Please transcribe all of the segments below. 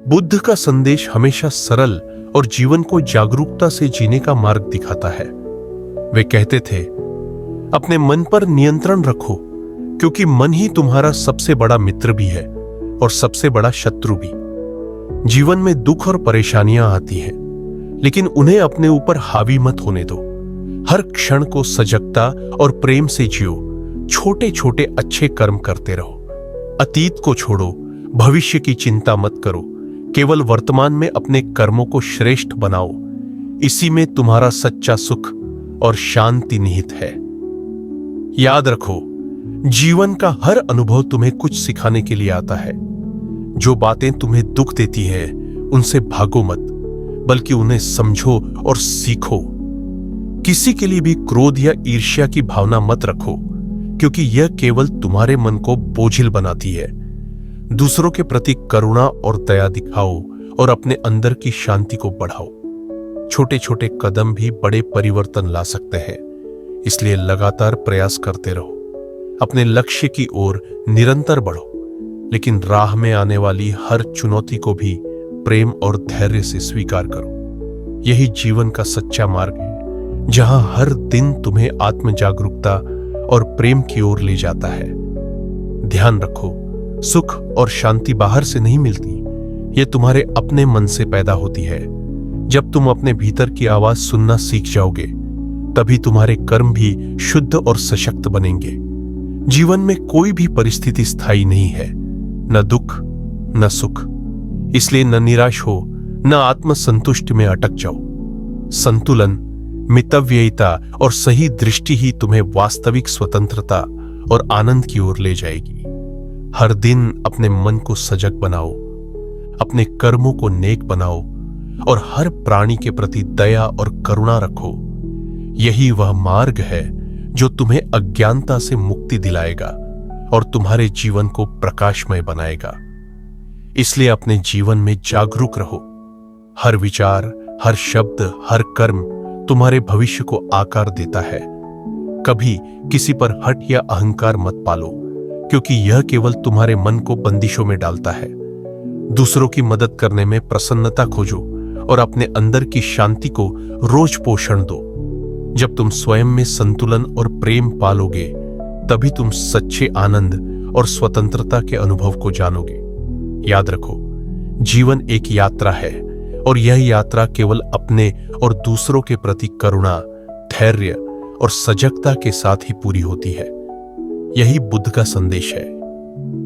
बुद्ध का संदेश हमेशा सरल और जीवन को जागरूकता से जीने का मार्ग दिखाता है। वे कहते थे, अपने मन पर नियंत्रण रखो, क्योंकि मन ही तुम्हारा सबसे बड़ा मित्र भी है और सबसे बड़ा शत्रु भी। जीवन में दुख और परेशानियां आती हैं, लेकिन उन्हें अपने ऊपर हावी मत होने दो। हर क्षण को सजगता और प्रेम से जियो। छोटे छोटे अच्छे कर्म करते रहो। अतीत को छोड़ो, भविष्य की चिंता मत करो। केवल वर्तमान में अपने कर्मों को श्रेष्ठ बनाओ। इसी में तुम्हारा सच्चा सुख और शांति निहित है। याद रखो, जीवन का हर अनुभव तुम्हें कुछ सिखाने के लिए आता है। जो बातें तुम्हें दुख देती हैं, उनसे भागो मत, बल्कि उन्हें समझो और सीखो। किसी के लिए भी क्रोध या ईर्ष्या की भावना मत रखो, क्योंकि यह केवल तुम्हारे मन को बोझिल बनाती है। दूसरों के प्रति करुणा और दया दिखाओ और अपने अंदर की शांति को बढ़ाओ। छोटे छोटे कदम भी बड़े परिवर्तन ला सकते हैं, इसलिए लगातार प्रयास करते रहो। अपने लक्ष्य की ओर निरंतर बढ़ो, लेकिन राह में आने वाली हर चुनौती को भी प्रेम और धैर्य से स्वीकार करो। यही जीवन का सच्चा मार्ग है, जहां हर दिन तुम्हें आत्म जागरूकता और प्रेम की ओर ले जाता है। ध्यान रखो, सुख और शांति बाहर से नहीं मिलती, ये तुम्हारे अपने मन से पैदा होती है। जब तुम अपने भीतर की आवाज सुनना सीख जाओगे, तभी तुम्हारे कर्म भी शुद्ध और सशक्त बनेंगे। जीवन में कोई भी परिस्थिति स्थायी नहीं है, न दुख न सुख। इसलिए न निराश हो, न आत्मसंतुष्टि में अटक जाओ। संतुलन, मितव्ययिता और सही दृष्टि ही तुम्हें वास्तविक स्वतंत्रता और आनंद की ओर ले जाएगी। हर दिन अपने मन को सजग बनाओ, अपने कर्मों को नेक बनाओ और हर प्राणी के प्रति दया और करुणा रखो। यही वह मार्ग है जो तुम्हें अज्ञानता से मुक्ति दिलाएगा और तुम्हारे जीवन को प्रकाशमय बनाएगा। इसलिए अपने जीवन में जागरूक रहो। हर विचार, हर शब्द, हर कर्म तुम्हारे भविष्य को आकार देता है। कभी किसी पर हट या अहंकार मत पालो, क्योंकि यह केवल तुम्हारे मन को बंदिशों में डालता है। दूसरों की मदद करने में प्रसन्नता खोजो और अपने अंदर की शांति को रोज पोषण दो। जब तुम स्वयं में संतुलन और प्रेम पालोगे, तभी तुम सच्चे आनंद और स्वतंत्रता के अनुभव को जानोगे। याद रखो, जीवन एक यात्रा है और यह यात्रा केवल अपने और दूसरों के प्रति करुणा, धैर्य और सजगता के साथ ही पूरी होती है। यही बुद्ध का संदेश है,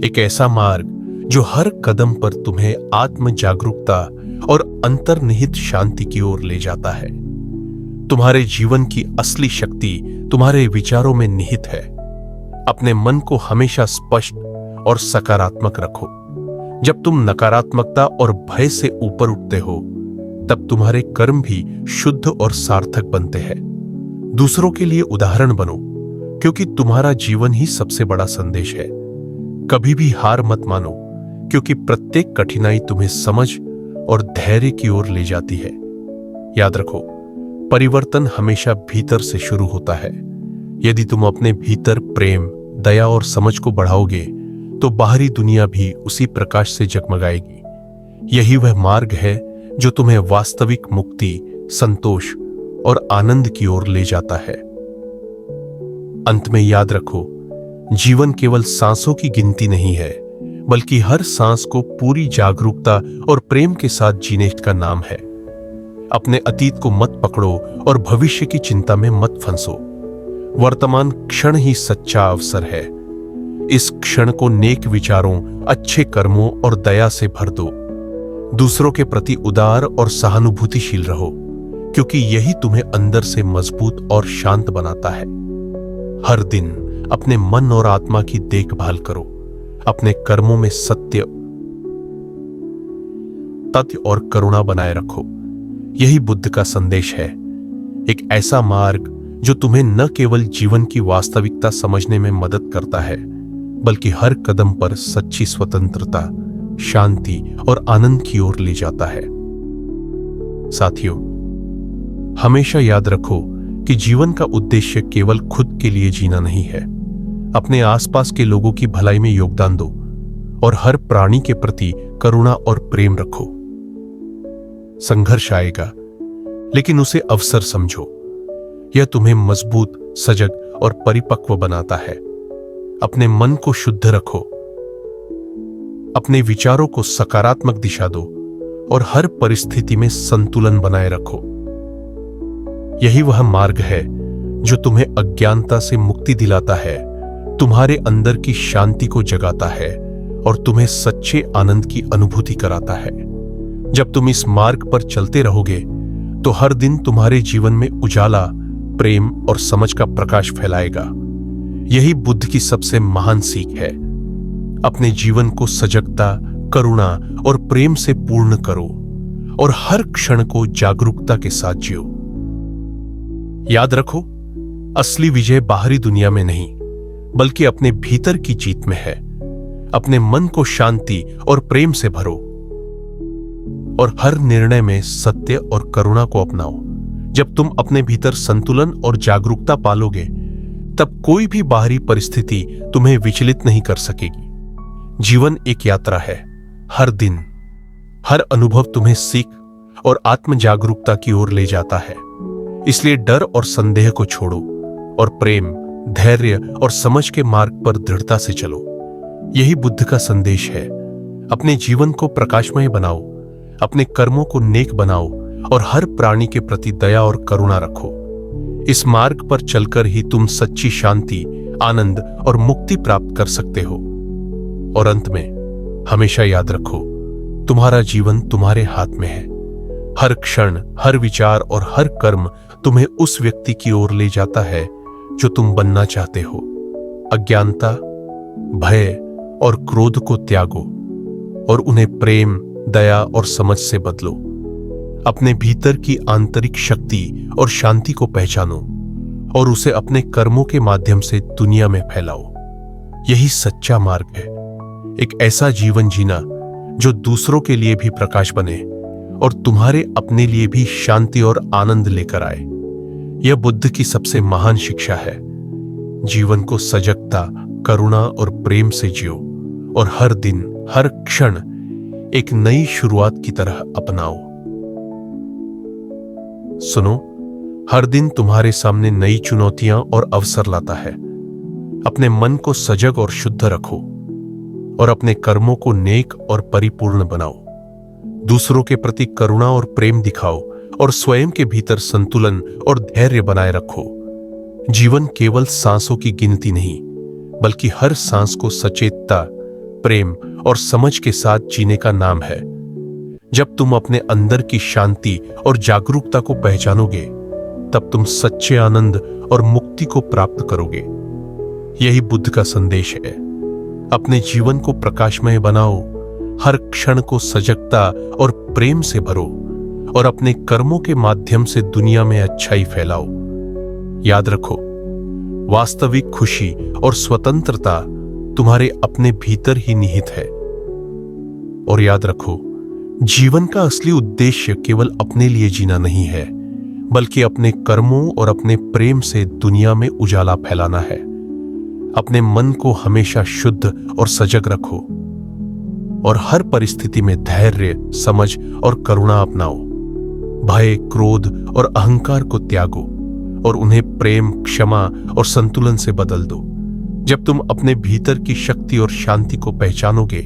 एक ऐसा मार्ग जो हर कदम पर तुम्हें आत्म जागरूकता और अंतर्निहित शांति की ओर ले जाता है। तुम्हारे जीवन की असली शक्ति तुम्हारे विचारों में निहित है। अपने मन को हमेशा स्पष्ट और सकारात्मक रखो। जब तुम नकारात्मकता और भय से ऊपर उठते हो, तब तुम्हारे कर्म भी शुद्ध और सार्थक बनते हैं। दूसरों के लिए उदाहरण बनो, क्योंकि तुम्हारा जीवन ही सबसे बड़ा संदेश है। कभी भी हार मत मानो, क्योंकि प्रत्येक कठिनाई तुम्हें समझ और धैर्य की ओर ले जाती है। याद रखो, परिवर्तन हमेशा भीतर से शुरू होता है। यदि तुम अपने भीतर प्रेम, दया और समझ को बढ़ाओगे, तो बाहरी दुनिया भी उसी प्रकाश से जगमगाएगी। यही वह मार्ग है जो तुम्हें वास्तविक मुक्ति, संतोष और आनंद की ओर ले जाता है। अंत में याद रखो, जीवन केवल सांसों की गिनती नहीं है, बल्कि हर सांस को पूरी जागरूकता और प्रेम के साथ जीने का नाम है। अपने अतीत को मत पकड़ो और भविष्य की चिंता में मत फंसो। वर्तमान क्षण ही सच्चा अवसर है। इस क्षण को नेक विचारों, अच्छे कर्मों और दया से भर दो। दूसरों के प्रति उदार और सहानुभूतिशील रहो, क्योंकि यही तुम्हें अंदर से मजबूत और शांत बनाता है। हर दिन अपने मन और आत्मा की देखभाल करो। अपने कर्मों में सत्य, तथ्य और करुणा बनाए रखो। यही बुद्ध का संदेश है, एक ऐसा मार्ग जो तुम्हें न केवल जीवन की वास्तविकता समझने में मदद करता है, बल्कि हर कदम पर सच्ची स्वतंत्रता, शांति और आनंद की ओर ले जाता है। साथियों, हमेशा याद रखो कि जीवन का उद्देश्य केवल खुद के लिए जीना नहीं है। अपने आसपास के लोगों की भलाई में योगदान दो और हर प्राणी के प्रति करुणा और प्रेम रखो। संघर्ष आएगा, लेकिन उसे अवसर समझो। यह तुम्हें मजबूत, सजग और परिपक्व बनाता है। अपने मन को शुद्ध रखो, अपने विचारों को सकारात्मक दिशा दो और हर परिस्थिति में संतुलन बनाए रखो। यही वह मार्ग है जो तुम्हें अज्ञानता से मुक्ति दिलाता है, तुम्हारे अंदर की शांति को जगाता है और तुम्हें सच्चे आनंद की अनुभूति कराता है। जब तुम इस मार्ग पर चलते रहोगे तो हर दिन तुम्हारे जीवन में उजाला, प्रेम और समझ का प्रकाश फैलाएगा। यही बुद्ध की सबसे महान सीख है। अपने जीवन को सजगता, करुणा और प्रेम से पूर्ण करो और हर क्षण को जागरूकता के साथ जियो। याद रखो, असली विजय बाहरी दुनिया में नहीं, बल्कि अपने भीतर की जीत में है। अपने मन को शांति और प्रेम से भरो और हर निर्णय में सत्य और करुणा को अपनाओ। जब तुम अपने भीतर संतुलन और जागरूकता पालोगे, तब कोई भी बाहरी परिस्थिति तुम्हें विचलित नहीं कर सकेगी। जीवन एक यात्रा है। हर दिन, हर अनुभव तुम्हें सीख और आत्म जागरूकता की ओर ले जाता है। इसलिए डर और संदेह को छोड़ो और प्रेम, धैर्य और समझ के मार्ग पर दृढ़ता से चलो। यही बुद्ध का संदेश है। अपने जीवन को प्रकाशमय बनाओ, अपने कर्मों को नेक बनाओ और हर प्राणी के प्रति दया और करुणा रखो। इस मार्ग पर चलकर ही तुम सच्ची शांति, आनंद और मुक्ति प्राप्त कर सकते हो। और अंत में हमेशा याद रखो, तुम्हारा जीवन तुम्हारे हाथ में है। हर क्षण, हर विचार और हर कर्म तुम्हें उस व्यक्ति की ओर ले जाता है जो तुम बनना चाहते हो। अज्ञानता, भय और क्रोध को त्यागो और उन्हें प्रेम, दया और समझ से बदलो। अपने भीतर की आंतरिक शक्ति और शांति को पहचानो और उसे अपने कर्मों के माध्यम से दुनिया में फैलाओ। यही सच्चा मार्ग है। एक ऐसा जीवन जीना जो दूसरों के लिए भी प्रकाश बने और तुम्हारे अपने लिए भी शांति और आनंद लेकर आए। यह बुद्ध की सबसे महान शिक्षा है। जीवन को सजगता, करुणा और प्रेम से जियो और हर दिन, हर क्षण एक नई शुरुआत की तरह अपनाओ। सुनो, हर दिन तुम्हारे सामने नई चुनौतियां और अवसर लाता है। अपने मन को सजग और शुद्ध रखो और अपने कर्मों को नेक और परिपूर्ण बनाओ। दूसरों के प्रति करुणा और प्रेम दिखाओ और स्वयं के भीतर संतुलन और धैर्य बनाए रखो। जीवन केवल सांसों की गिनती नहीं, बल्कि हर सांस को सचेतता, प्रेम और समझ के साथ जीने का नाम है। जब तुम अपने अंदर की शांति और जागरूकता को पहचानोगे, तब तुम सच्चे आनंद और मुक्ति को प्राप्त करोगे। यही बुद्ध का संदेश है। अपने जीवन को प्रकाशमय बनाओ, हर क्षण को सजगता और प्रेम से भरो और अपने कर्मों के माध्यम से दुनिया में अच्छाई फैलाओ। याद रखो, वास्तविक खुशी और स्वतंत्रता तुम्हारे अपने भीतर ही निहित है। और याद रखो, जीवन का असली उद्देश्य केवल अपने लिए जीना नहीं है, बल्कि अपने कर्मों और अपने प्रेम से दुनिया में उजाला फैलाना है। अपने मन को हमेशा शुद्ध और सजग रखो और हर परिस्थिति में धैर्य, समझ और करुणा अपनाओ। भय, क्रोध और अहंकार को त्यागो और उन्हें प्रेम, क्षमा और संतुलन से बदल दो। जब तुम अपने भीतर की शक्ति और शांति को पहचानोगे,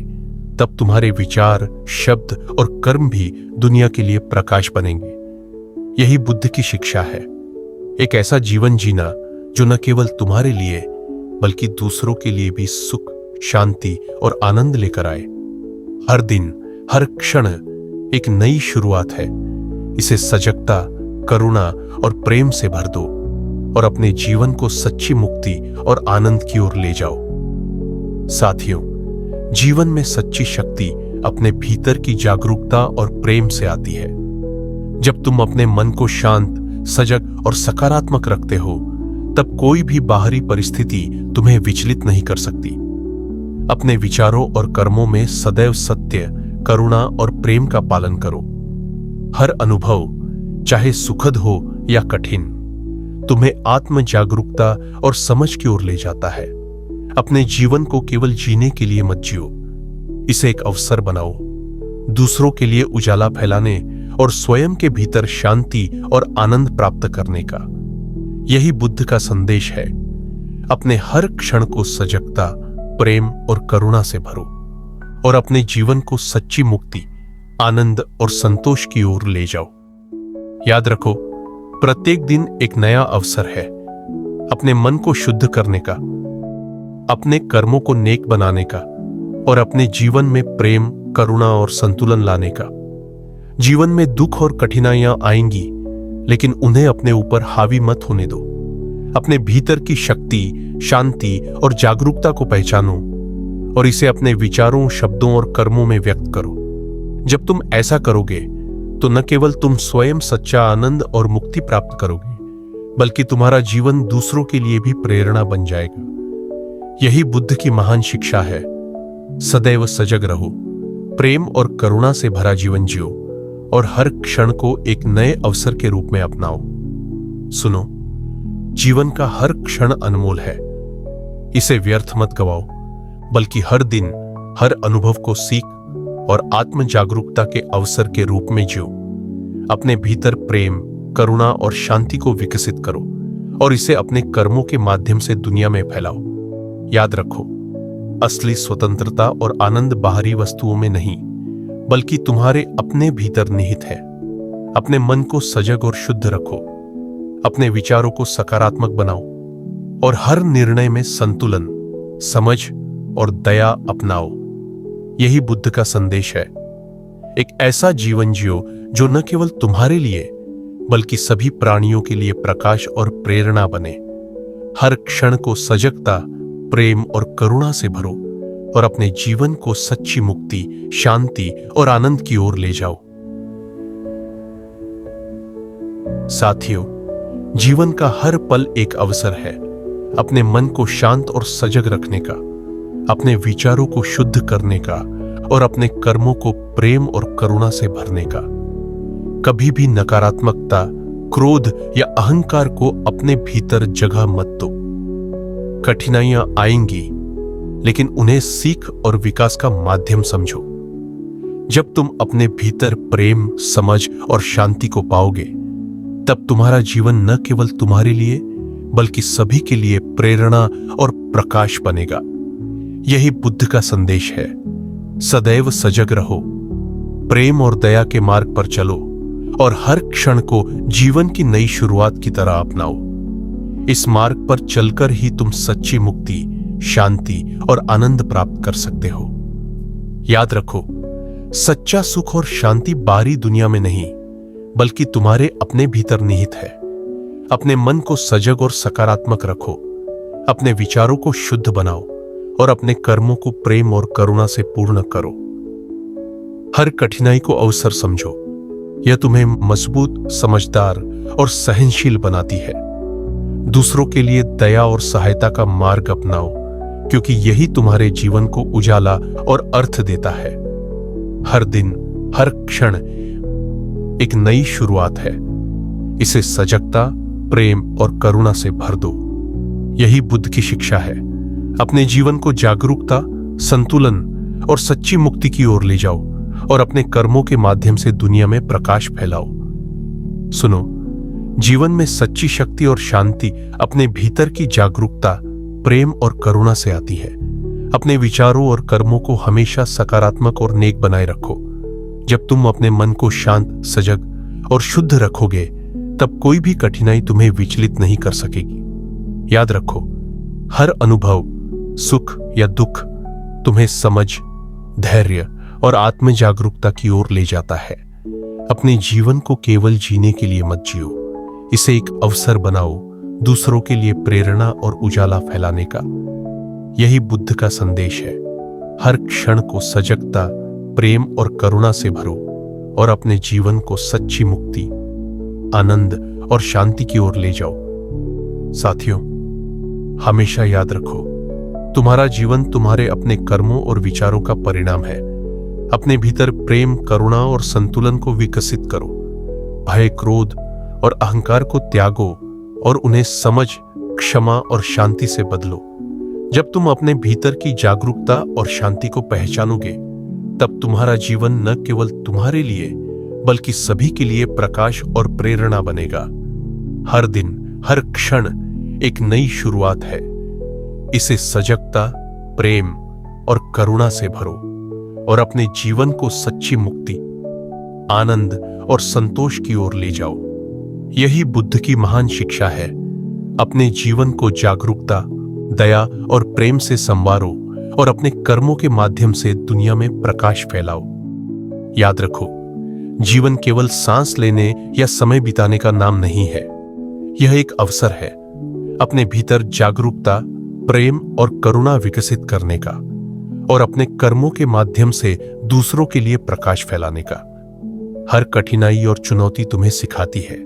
तब तुम्हारे विचार, शब्द और कर्म भी दुनिया के लिए प्रकाश बनेंगे। यही बुद्ध की शिक्षा है। एक ऐसा जीवन जीना जो न केवल तुम्हारे लिए बल्कि दूसरों के लिए भी सुख, शांति और आनंद लेकर आए। हर दिन, हर क्षण एक नई शुरुआत है। इसे सजगता, करुणा और प्रेम से भर दो और अपने जीवन को सच्ची मुक्ति और आनंद की ओर ले जाओ। साथियों, जीवन में सच्ची शक्ति अपने भीतर की जागरूकता और प्रेम से आती है। जब तुम अपने मन को शांत, सजग और सकारात्मक रखते हो, तब कोई भी बाहरी परिस्थिति तुम्हें विचलित नहीं कर सकती। अपने विचारों और कर्मों में सदैव सत्य, करुणा और प्रेम का पालन करो। हर अनुभव, चाहे सुखद हो या कठिन, तुम्हें आत्म जागरूकता और समझ की ओर ले जाता है। अपने जीवन को केवल जीने के लिए मत जियो, इसे एक अवसर बनाओ दूसरों के लिए उजाला फैलाने और स्वयं के भीतर शांति और आनंद प्राप्त करने का। यही बुद्ध का संदेश है। अपने हर क्षण को सजगता, प्रेम और करुणा से भरो और अपने जीवन को सच्ची मुक्ति, आनंद और संतोष की ओर ले जाओ। याद रखो, प्रत्येक दिन एक नया अवसर है अपने मन को शुद्ध करने का, अपने कर्मों को नेक बनाने का और अपने जीवन में प्रेम, करुणा और संतुलन लाने का। जीवन में दुख और कठिनाइयां आएंगी, लेकिन उन्हें अपने ऊपर हावी मत होने दो। अपने भीतर की शक्ति, शांति और जागरूकता को पहचानो और इसे अपने विचारों, शब्दों और कर्मों में व्यक्त करो। जब तुम ऐसा करोगे तो न केवल तुम स्वयं सच्चा आनंद और मुक्ति प्राप्त करोगे, बल्कि तुम्हारा जीवन दूसरों के लिए भी प्रेरणा बन जाएगा। यही बुद्ध की महान शिक्षा है। सदैव सजग रहो, प्रेम और करुणा से भरा जीवन जियो और हर क्षण को एक नए अवसर के रूप में अपनाओ। सुनो, जीवन का हर क्षण अनमोल है। इसे व्यर्थ मत गवाओ, बल्कि हर दिन, हर अनुभव को सीख और आत्म जागरूकता के अवसर के रूप में जियो। अपने भीतर प्रेम, करुणा और शांति को विकसित करो और इसे अपने कर्मों के माध्यम से दुनिया में फैलाओ। याद रखो, असली स्वतंत्रता और आनंद बाहरी वस्तुओं में नहीं, बल्कि तुम्हारे अपने भीतर निहित है। अपने मन को सजग और शुद्ध रखो, अपने विचारों को सकारात्मक बनाओ और हर निर्णय में संतुलन, समझ और दया अपनाओ। यही बुद्ध का संदेश है। एक ऐसा जीवन जियो जो न केवल तुम्हारे लिए, बल्कि सभी प्राणियों के लिए प्रकाश और प्रेरणा बने। हर क्षण को सजगता, प्रेम और करुणा से भरो और अपने जीवन को सच्ची मुक्ति, शांति और आनंद की ओर ले जाओ। साथियों, जीवन का हर पल एक अवसर है अपने मन को शांत और सजग रखने का, अपने विचारों को शुद्ध करने का और अपने कर्मों को प्रेम और करुणा से भरने का। कभी भी नकारात्मकता, क्रोध या अहंकार को अपने भीतर जगह मत दो। कठिनाइयां आएंगी, लेकिन उन्हें सीख और विकास का माध्यम समझो। जब तुम अपने भीतर प्रेम, समझ और शांति को पाओगे, तब तुम्हारा जीवन न केवल तुम्हारे लिए, बल्कि सभी के लिए प्रेरणा और प्रकाश बनेगा। यही बुद्ध का संदेश है। सदैव सजग रहो, प्रेम और दया के मार्ग पर चलो और हर क्षण को जीवन की नई शुरुआत की तरह अपनाओ। इस मार्ग पर चलकर ही तुम सच्ची मुक्ति, शांति और आनंद प्राप्त कर सकते हो। याद रखो, सच्चा सुख और शांति बाहरी दुनिया में नहीं, बल्कि तुम्हारे अपने भीतर निहित है। अपने मन को सजग और सकारात्मक रखो, अपने विचारों को शुद्ध बनाओ और अपने कर्मों को प्रेम और करुणा से पूर्ण करो। हर कठिनाई को अवसर समझो। यह तुम्हें मजबूत, समझदार और सहनशील बनाती है। दूसरों के लिए दया और सहायता का मार्ग अपनाओ, क्योंकि यही तुम्हारे जीवन को उजाला और अर्थ देता है। हर दिन, हर क्षण एक नई शुरुआत है। इसे सजगता, प्रेम और करुणा से भर दो। यही बुद्ध की शिक्षा है। अपने जीवन को जागरूकता, संतुलन और सच्ची मुक्ति की ओर ले जाओ और अपने कर्मों के माध्यम से दुनिया में प्रकाश फैलाओ। सुनो, जीवन में सच्ची शक्ति और शांति अपने भीतर की जागरूकता, प्रेम और करुणा से आती है। अपने विचारों और कर्मों को हमेशा सकारात्मक और नेक बनाए रखो। जब तुम अपने मन को शांत, सजग और शुद्ध रखोगे, तब कोई भी कठिनाई तुम्हें विचलित नहीं कर सकेगी। याद रखो, हर अनुभव, सुख या दुख तुम्हें समझ, धैर्य और आत्म जागरूकता की ओर ले जाता है। अपने जीवन को केवल जीने के लिए मत जियो, इसे एक अवसर बनाओ दूसरों के लिए प्रेरणा और उजाला फैलाने का। यही बुद्ध का संदेश है। हर क्षण को सजगता, प्रेम और करुणा से भरो और अपने जीवन को सच्ची मुक्ति, आनंद और शांति की ओर ले जाओ। साथियों, हमेशा याद रखो, तुम्हारा जीवन तुम्हारे अपने कर्मों और विचारों का परिणाम है। अपने भीतर प्रेम, करुणा और संतुलन को विकसित करो। भय, क्रोध और अहंकार को त्यागो और उन्हें समझ, क्षमा और शांति से बदलो। जब तुम अपने भीतर की जागरूकता और शांति को पहचानोगे, तब तुम्हारा जीवन न केवल तुम्हारे लिए बल्कि सभी के लिए प्रकाश और प्रेरणा बनेगा। हर दिन, हर क्षण एक नई शुरुआत है। इसे सजगता, प्रेम और करुणा से भरो और अपने जीवन को सच्ची मुक्ति, आनंद और संतोष की ओर ले जाओ। यही बुद्ध की महान शिक्षा है। अपने जीवन को जागरूकता, दया और प्रेम से संवारो और अपने कर्मों के माध्यम से दुनिया में प्रकाश फैलाओ। याद रखो, जीवन केवल सांस लेने या समय बिताने का नाम नहीं है। यह एक अवसर है अपने भीतर जागरूकता, प्रेम और करुणा विकसित करने का और अपने कर्मों के माध्यम से दूसरों के लिए प्रकाश फैलाने का। हर कठिनाई और चुनौती तुम्हें सिखाती है,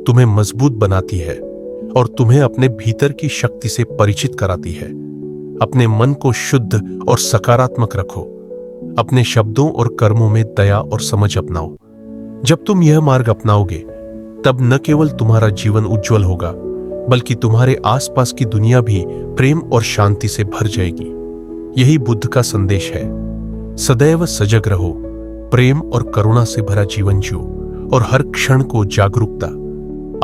तुम्हें मजबूत बनाती है और तुम्हें अपने भीतर की शक्ति से परिचित कराती है। अपने मन को शुद्ध और सकारात्मक रखो। अपने शब्दों और कर्मों में दया और समझ अपनाओ। जब तुम यह मार्ग अपनाओगे, तब न केवल तुम्हारा जीवन उज्जवल होगा, बल्कि तुम्हारे आसपास की दुनिया भी प्रेम और शांति से भर जाएगी। यही बुद्ध का संदेश है। सदैव सजग रहो, प्रेम और करुणा से भरा जीवन जियो और हर क्षण को जागरूकता,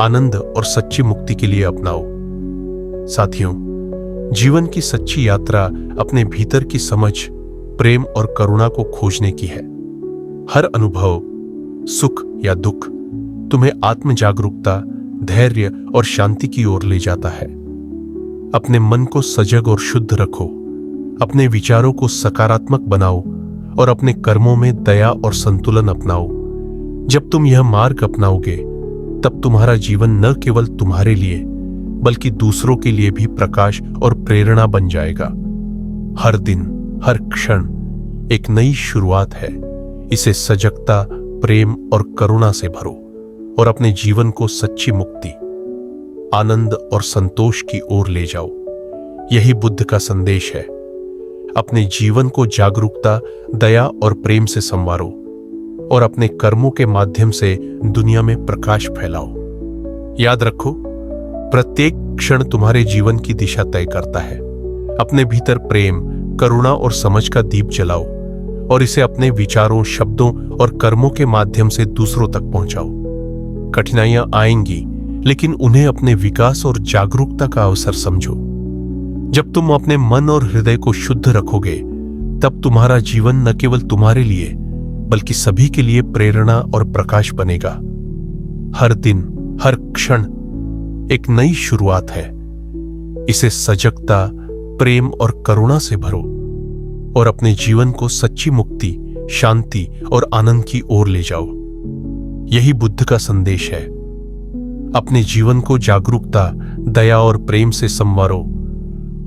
आनंद और सच्ची मुक्ति के लिए अपनाओ। साथियों, जीवन की सच्ची यात्रा अपने भीतर की समझ, प्रेम और करुणा को खोजने की है। हर अनुभव, सुख या दुख तुम्हें आत्म जागरूकता, धैर्य और शांति की ओर ले जाता है। अपने मन को सजग और शुद्ध रखो, अपने विचारों को सकारात्मक बनाओ और अपने कर्मों में दया और संतुलन अपनाओ। जब तुम यह मार्ग अपनाओगे, तब तुम्हारा जीवन न केवल तुम्हारे लिए बल्कि दूसरों के लिए भी प्रकाश और प्रेरणा बन जाएगा। हर दिन, हर क्षण एक नई शुरुआत है। इसे सजगता, प्रेम और करुणा से भरो और अपने जीवन को सच्ची मुक्ति, आनंद और संतोष की ओर ले जाओ। यही बुद्ध का संदेश है। अपने जीवन को जागरूकता, दया और प्रेम से संवारो और अपने कर्मों के माध्यम से दुनिया में प्रकाश फैलाओ। याद रखो, प्रत्येक क्षण तुम्हारे जीवन की दिशा तय करता है। अपने भीतर प्रेम, करुणा और समझ का दीप जलाओ और इसे अपने विचारों, शब्दों और कर्मों के माध्यम से दूसरों तक पहुंचाओ। कठिनाइयां आएंगी, लेकिन उन्हें अपने विकास और जागरूकता का अवसर समझो। जब तुम अपने मन और हृदय को शुद्ध रखोगे, तब तुम्हारा जीवन न केवल तुम्हारे लिए बल्कि सभी के लिए प्रेरणा और प्रकाश बनेगा। हर दिन, हर क्षण एक नई शुरुआत है। इसे सजगता, प्रेम और करुणा से भरो और अपने जीवन को सच्ची मुक्ति, शांति और आनंद की ओर ले जाओ। यही बुद्ध का संदेश है। अपने जीवन को जागरूकता, दया और प्रेम से संवारो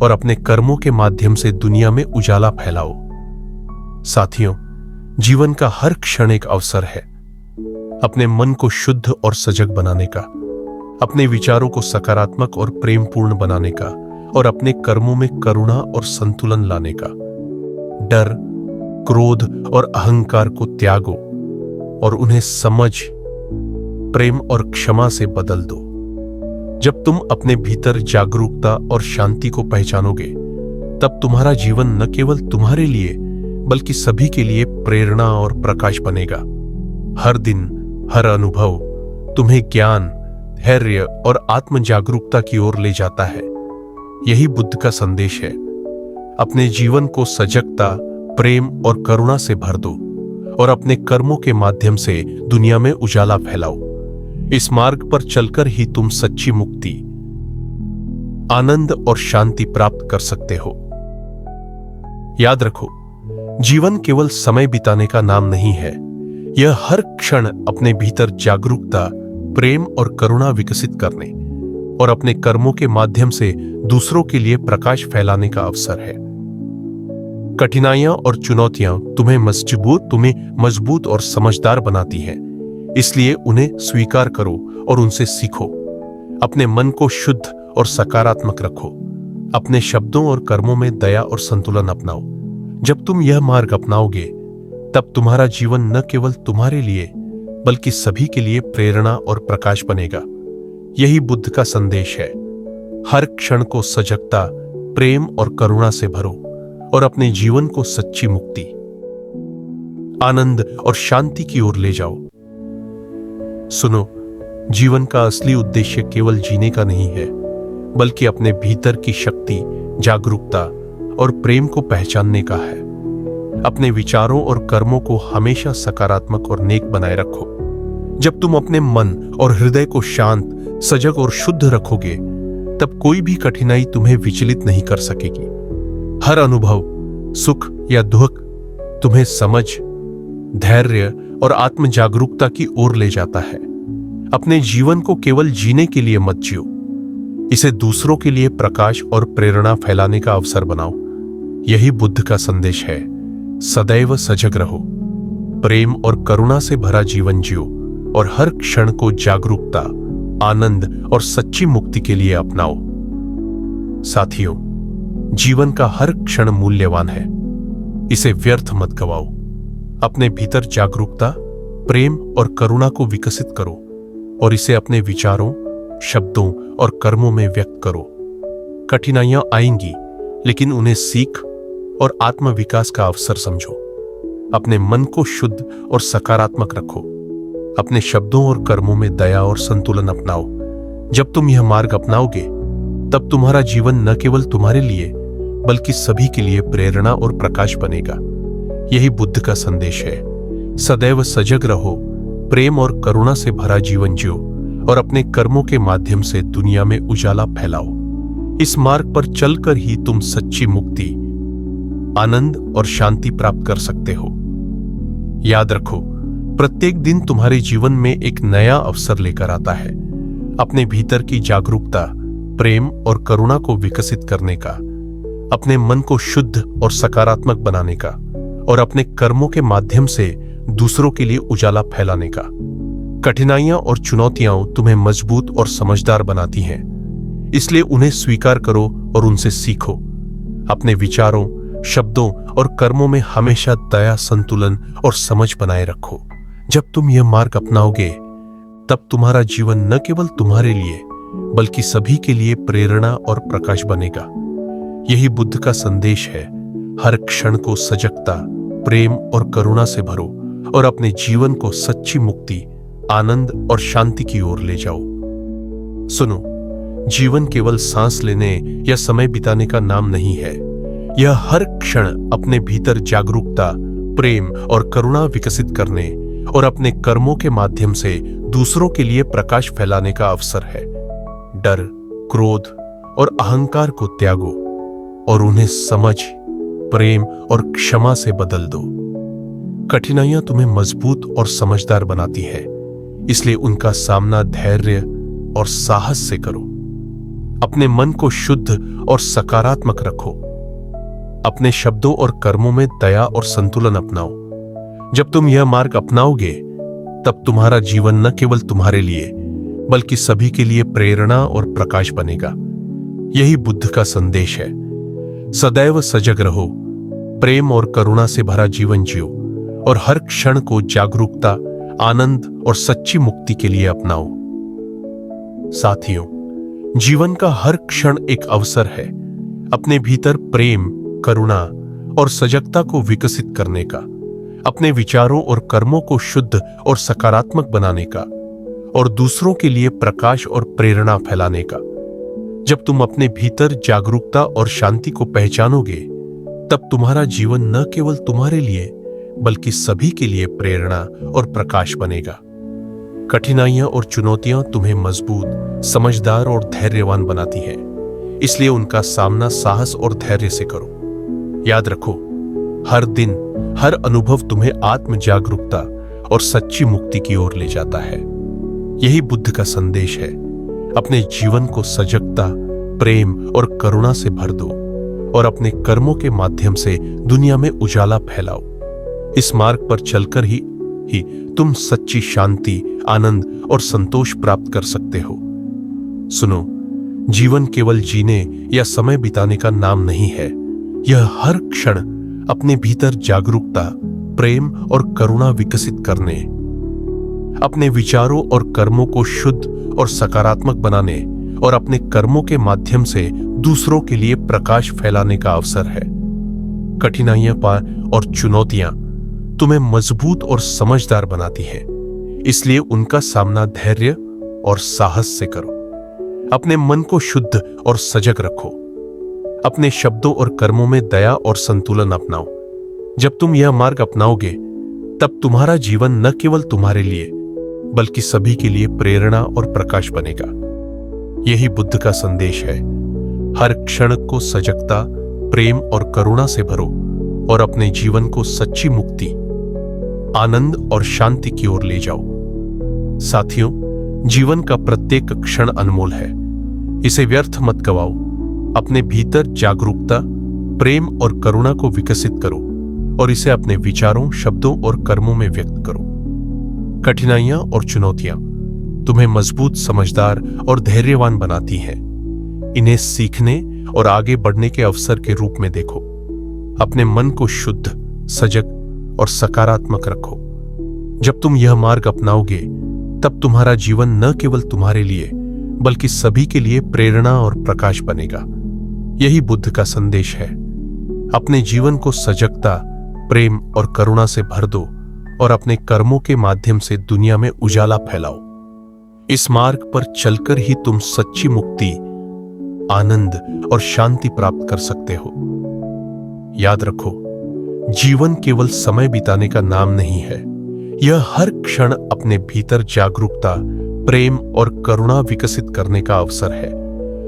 और अपने कर्मों के माध्यम से दुनिया में उजाला फैलाओ। साथियों, जीवन का हर क्षण एक अवसर है अपने मन को शुद्ध और सजग बनाने का, अपने विचारों को सकारात्मक और प्रेमपूर्ण बनाने का और अपने कर्मों में करुणा और संतुलन लाने का। डर, क्रोध और अहंकार को त्यागो और उन्हें समझ, प्रेम और क्षमा से बदल दो। जब तुम अपने भीतर जागरूकता और शांति को पहचानोगे, तब तुम्हारा जीवन न केवल तुम्हारे लिए बल्कि सभी के लिए प्रेरणा और प्रकाश बनेगा। हर दिन, हर अनुभव तुम्हें ज्ञान, धैर्य और आत्म जागरूकता की ओर ले जाता है। यही बुद्ध का संदेश है। अपने जीवन को सजगता, प्रेम और करुणा से भर दो और अपने कर्मों के माध्यम से दुनिया में उजाला फैलाओ। इस मार्ग पर चलकर ही तुम सच्ची मुक्ति, आनंद और शांति प्राप्त कर सकते हो। याद रखो, जीवन केवल समय बिताने का नाम नहीं है। यह हर क्षण अपने भीतर जागरूकता, प्रेम और करुणा विकसित करने और अपने कर्मों के माध्यम से दूसरों के लिए प्रकाश फैलाने का अवसर है। कठिनाइयां और चुनौतियां तुम्हें मजबूत और समझदार बनाती हैं। इसलिए उन्हें स्वीकार करो और उनसे सीखो। अपने मन को शुद्ध और सकारात्मक रखो। अपने शब्दों और कर्मों में दया और संतुलन अपनाओ। जब तुम यह मार्ग अपनाओगे, तब तुम्हारा जीवन न केवल तुम्हारे लिए बल्कि सभी के लिए प्रेरणा और प्रकाश बनेगा। यही बुद्ध का संदेश है। हर क्षण को सजगता, प्रेम और करुणा से भरो और अपने जीवन को सच्ची मुक्ति, आनंद और शांति की ओर ले जाओ। सुनो, जीवन का असली उद्देश्य केवल जीने का नहीं है, बल्कि अपने भीतर की शक्ति, जागरूकता और प्रेम को पहचानने का है। अपने विचारों और कर्मों को हमेशा सकारात्मक और नेक बनाए रखो। जब तुम अपने मन और हृदय को शांत, सजग और शुद्ध रखोगे, तब कोई भी कठिनाई तुम्हें विचलित नहीं कर सकेगी। हर अनुभव, सुख या दुख तुम्हें समझ, धैर्य और आत्म जागरूकता की ओर ले जाता है। अपने जीवन को केवल जीने के लिए मत जियो, इसे दूसरों के लिए प्रकाश और प्रेरणा फैलाने का अवसर बनाओ। यही बुद्ध का संदेश है। सदैव सजग रहो, प्रेम और करुणा से भरा जीवन जियो और हर क्षण को जागरूकता, आनंद और सच्ची मुक्ति के लिए अपनाओ। साथियों, जीवन का हर क्षण मूल्यवान है, इसे व्यर्थ मत गवाओ। अपने भीतर जागरूकता, प्रेम और करुणा को विकसित करो और इसे अपने विचारों, शब्दों और कर्मों में व्यक्त करो। कठिनाइयां आएंगी, लेकिन उन्हें सीख और आत्मविकास का अवसर समझो। अपने मन को शुद्ध और सकारात्मक रखो। अपने शब्दों और कर्मों में दया और संतुलन अपनाओ। जब तुम यह मार्ग अपनाओगे, तब तुम्हारा जीवन न केवल तुम्हारे लिए, बल्कि सभी के लिए प्रेरणा और प्रकाश बनेगा। यही बुद्ध का संदेश है। सदैव सजग रहो, प्रेम और करुणा से भरा जीवन जियो और अपने कर्मों के माध्यम से दुनिया में उजाला फैलाओ। इस मार्ग पर चलकर ही तुम सच्ची मुक्ति, आनंद और शांति प्राप्त कर सकते हो। याद रखो, प्रत्येक दिन तुम्हारे जीवन में एक नया अवसर लेकर आता है। अपने भीतर की जागरूकता, प्रेम और करुणा को विकसित करने का, अपने मन को शुद्ध और सकारात्मक बनाने का और अपने कर्मों के माध्यम से दूसरों के लिए उजाला फैलाने का। कठिनाइयां और चुनौतियां तुम्हें मजबूत और समझदार बनाती हैं, इसलिए उन्हें स्वीकार करो और उनसे सीखो। अपने विचारों, शब्दों और कर्मों में हमेशा दया, संतुलन और समझ बनाए रखो। जब तुम यह मार्ग अपनाओगे, तब तुम्हारा जीवन न केवल तुम्हारे लिए, बल्कि सभी के लिए प्रेरणा और प्रकाश बनेगा। यही बुद्ध का संदेश है। हर क्षण को सजगता, प्रेम और करुणा से भरो और अपने जीवन को सच्ची मुक्ति, आनंद और शांति की ओर ले जाओ। सुनो, जीवन केवल सांस लेने या समय बिताने का नाम नहीं है। यह हर क्षण अपने भीतर जागरूकता, प्रेम और करुणा विकसित करने और अपने कर्मों के माध्यम से दूसरों के लिए प्रकाश फैलाने का अवसर है। डर, क्रोध और अहंकार को त्यागो और उन्हें समझ, प्रेम और क्षमा से बदल दो। कठिनाइयां तुम्हें मजबूत और समझदार बनाती है, इसलिए उनका सामना धैर्य और साहस से करो। अपने मन को शुद्ध और सकारात्मक रखो। अपने शब्दों और कर्मों में दया और संतुलन अपनाओ। जब तुम यह मार्ग अपनाओगे, तब तुम्हारा जीवन न केवल तुम्हारे लिए, बल्कि सभी के लिए प्रेरणा और प्रकाश बनेगा। यही बुद्ध का संदेश है। सदैव सजग रहो, प्रेम और करुणा से भरा जीवन जियो और हर क्षण को जागरूकता, आनंद और सच्ची मुक्ति के लिए अपनाओ। साथियों, जीवन का हर क्षण एक अवसर है अपने भीतर प्रेम, करुणा और सजगता को विकसित करने का, अपने विचारों और कर्मों को शुद्ध और सकारात्मक बनाने का और दूसरों के लिए प्रकाश और प्रेरणा फैलाने का। जब तुम अपने भीतर जागरूकता और शांति को पहचानोगे, तब तुम्हारा जीवन न केवल तुम्हारे लिए, बल्कि सभी के लिए प्रेरणा और प्रकाश बनेगा। कठिनाइयां और चुनौतियां तुम्हें मजबूत, समझदार और धैर्यवान बनाती हैं, इसलिए उनका सामना साहस और धैर्य से करो। याद रखो, हर दिन, हर अनुभव तुम्हें आत्म जागरूकता और सच्ची मुक्ति की ओर ले जाता है। यही बुद्ध का संदेश है। अपने जीवन को सजगता, प्रेम और करुणा से भर दो और अपने कर्मों के माध्यम से दुनिया में उजाला फैलाओ। इस मार्ग पर चलकर ही तुम सच्ची शांति, आनंद और संतोष प्राप्त कर सकते हो। सुनो, जीवन केवल जीने या समय बिताने का नाम नहीं है। यह हर क्षण अपने भीतर जागरूकता, प्रेम और करुणा विकसित करने, अपने विचारों और कर्मों को शुद्ध और सकारात्मक बनाने और अपने कर्मों के माध्यम से दूसरों के लिए प्रकाश फैलाने का अवसर है। कठिनाइयां और चुनौतियां तुम्हें मजबूत और समझदार बनाती हैं, इसलिए उनका सामना धैर्य और साहस से करो। अपने मन को शुद्ध और सजग रखो। अपने शब्दों और कर्मों में दया और संतुलन अपनाओ। जब तुम यह मार्ग अपनाओगे, तब तुम्हारा जीवन न केवल तुम्हारे लिए बल्कि सभी के लिए प्रेरणा और प्रकाश बनेगा। यही बुद्ध का संदेश है। हर क्षण को सजगता, प्रेम और करुणा से भरो और अपने जीवन को सच्ची मुक्ति, आनंद और शांति की ओर ले जाओ। साथियों, जीवन का प्रत्येक क्षण अनमोल है। इसे व्यर्थ मत गवाओ। अपने भीतर जागरूकता, प्रेम और करुणा को विकसित करो और इसे अपने विचारों, शब्दों और कर्मों में व्यक्त करो। कठिनाइयां और चुनौतियां तुम्हें मजबूत, समझदार और धैर्यवान बनाती हैं। इन्हें सीखने और आगे बढ़ने के अवसर के रूप में देखो। अपने मन को शुद्ध, सजग और सकारात्मक रखो। जब तुम यह मार्ग अपनाओगे, तब तुम्हारा जीवन न केवल तुम्हारे लिए बल्कि सभी के लिए प्रेरणा और प्रकाश बनेगा। यही बुद्ध का संदेश है। अपने जीवन को सजगता, प्रेम और करुणा से भर दो और अपने कर्मों के माध्यम से दुनिया में उजाला फैलाओ। इस मार्ग पर चलकर ही तुम सच्ची मुक्ति, आनंद और शांति प्राप्त कर सकते हो। याद रखो, जीवन केवल समय बिताने का नाम नहीं है। यह हर क्षण अपने भीतर जागरूकता, प्रेम और करुणा विकसित करने का अवसर है।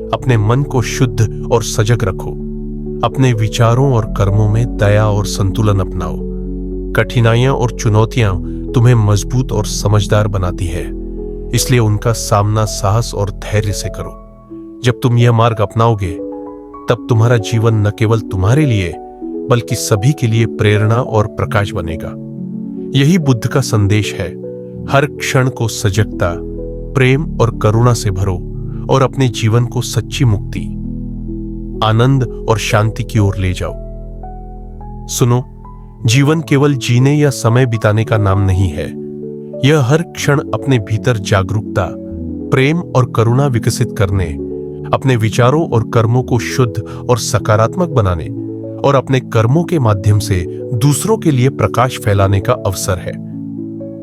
अपने मन को शुद्ध और सजग रखो। अपने विचारों और कर्मों में दया और संतुलन अपनाओ। कठिनाइयां और चुनौतियां तुम्हें मजबूत और समझदार बनाती है, इसलिए उनका सामना साहस और धैर्य से करो। जब तुम यह मार्ग अपनाओगे, तब तुम्हारा जीवन न केवल तुम्हारे लिए बल्कि सभी के लिए प्रेरणा और प्रकाश बनेगा। यही बुद्ध का संदेश है। हर क्षण को सजगता, प्रेम और करुणा से भरो और अपने जीवन को सच्ची मुक्ति, आनंद और शांति की ओर ले जाओ। सुनो, जीवन केवल जीने या समय बिताने का नाम नहीं है। यह हर क्षण अपने भीतर जागरूकता, प्रेम और करुणा विकसित करने, अपने विचारों और कर्मों को शुद्ध और सकारात्मक बनाने और अपने कर्मों के माध्यम से दूसरों के लिए प्रकाश फैलाने का अवसर है।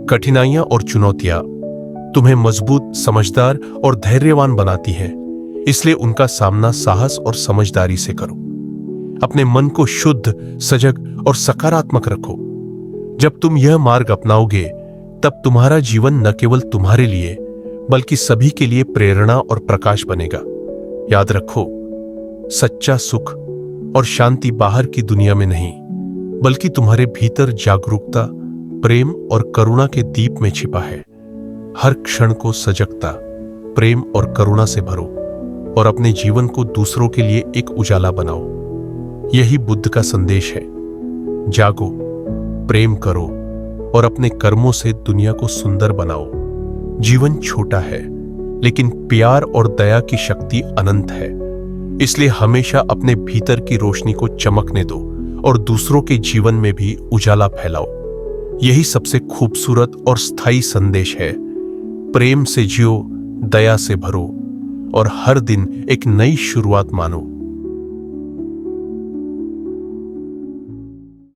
कठिनाइयां और चुनौतियां तुम्हें मजबूत, समझदार और धैर्यवान बनाती हैं, इसलिए उनका सामना साहस और समझदारी से करो। अपने मन को शुद्ध, सजग और सकारात्मक रखो। जब तुम यह मार्ग अपनाओगे, तब तुम्हारा जीवन न केवल तुम्हारे लिए बल्कि सभी के लिए प्रेरणा और प्रकाश बनेगा। याद रखो, सच्चा सुख और शांति बाहर की दुनिया में नहीं बल्कि तुम्हारे भीतर जागरूकता, प्रेम और करुणा के दीप में छिपा है। हर क्षण को सजगता, प्रेम और करुणा से भरो और अपने जीवन को दूसरों के लिए एक उजाला बनाओ। यही बुद्ध का संदेश है। जागो, प्रेम करो और अपने कर्मों से दुनिया को सुंदर बनाओ। जीवन छोटा है, लेकिन प्यार और दया की शक्ति अनंत है। इसलिए हमेशा अपने भीतर की रोशनी को चमकने दो और दूसरों के जीवन में भी उजाला फैलाओ। यही सबसे खूबसूरत और स्थायी संदेश है। प्रेम से जियो, दया से भरो और हर दिन एक नई शुरुआत मानो।